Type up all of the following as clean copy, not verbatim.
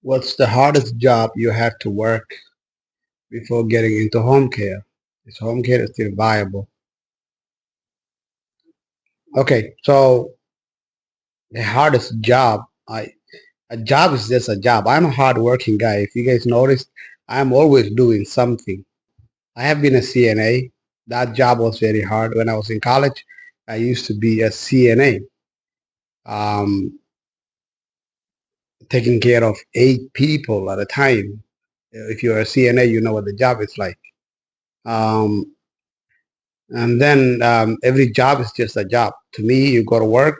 What's the hardest job you had to work before getting into home care? Is home care still viable? Okay, so the hardest job, a job is just a job. I'm a hardworking guy. If you guys noticed, I'm always doing something. I have been a CNA. That job was very hard. When I was in college, I used to be a CNA, um, taking care of 8 people at a time. If you're a CNA, you know what the job is like. Um, And then every job is just a job. To me, you go to work,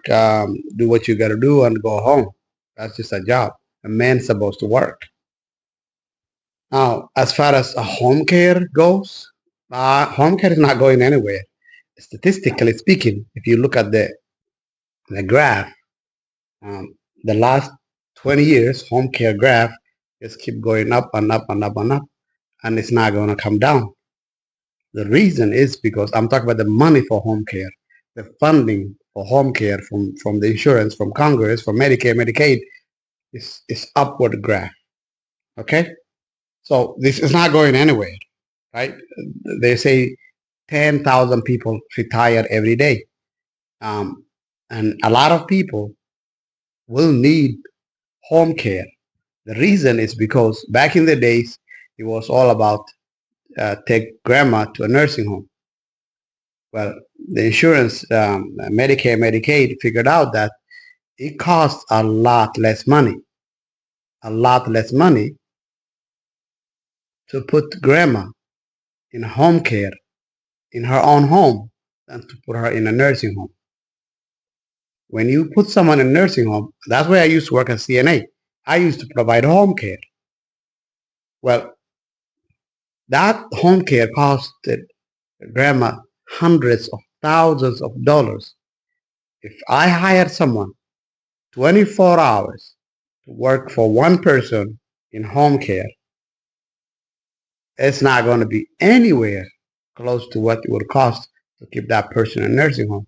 do what you got to do, and go home. That's just a job. A man's supposed to work. Now, as far as a home care goes, home care is not going anywhere. Statistically speaking, if you look at the graph, um, the last 20 years, home care graph just keep going up and up and up and up, and it's not going to come down. The reason is because I'm talking about the money for home care, the funding for home care from the insurance, from Congress, from Medicare, Medicaid is upward graph. Okay, so this is not going anywhere, right? They say 10,000 people retire every day, um, and a lot of people will need home care. The reason is because back in the days it was all about take grandma to a nursing home. Well, the insurance, Medicare, Medicaid figured out that it costs a lot less money to put grandma in home care in her own home than to put her in a nursing home. When you put someone in a nursing home, that's where I used to work as CNA. I used to provide home care. Well, that home care costed grandma hundreds of thousands of dollars. If I hired someone 24 hours to work for one person in home care, it's not going to be anywhere close to what it would cost to keep that person in a nursing home.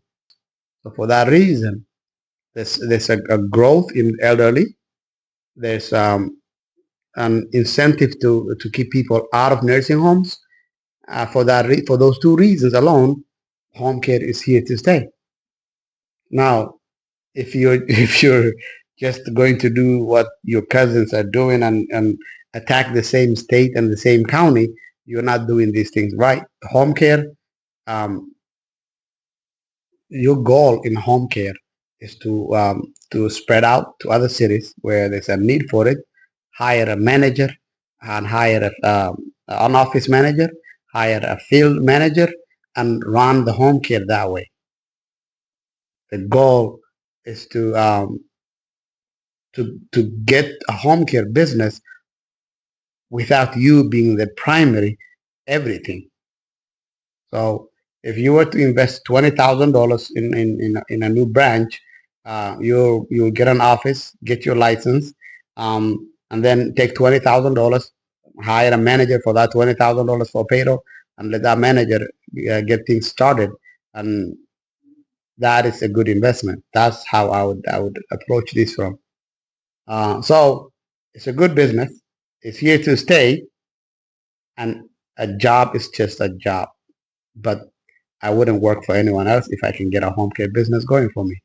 So for that reason, there's a growth in elderly. There's an incentive to keep people out of nursing homes. For those two reasons alone, home care is here to stay. Now, if you're just going to do what your cousins are doing and attack the same state and the same county, you're not doing these things right. Home care, um, your goal in home care is to spread out to other cities where there's a need for it, hire a manager and hire an office manager, hire a field manager, and run the home care that way. The goal is to get a home care business without you being the primary everything. So if you were to invest $20,000 in a new branch, you'll get an office, get your license, and then take $20,000, hire a manager for that $20,000 for payroll, and let that manager get things started. And that is a good investment. That's how I would approach this from. So it's a good business. It's here to stay, and a job is just a job. But I wouldn't work for anyone else if I can get a home care business going for me.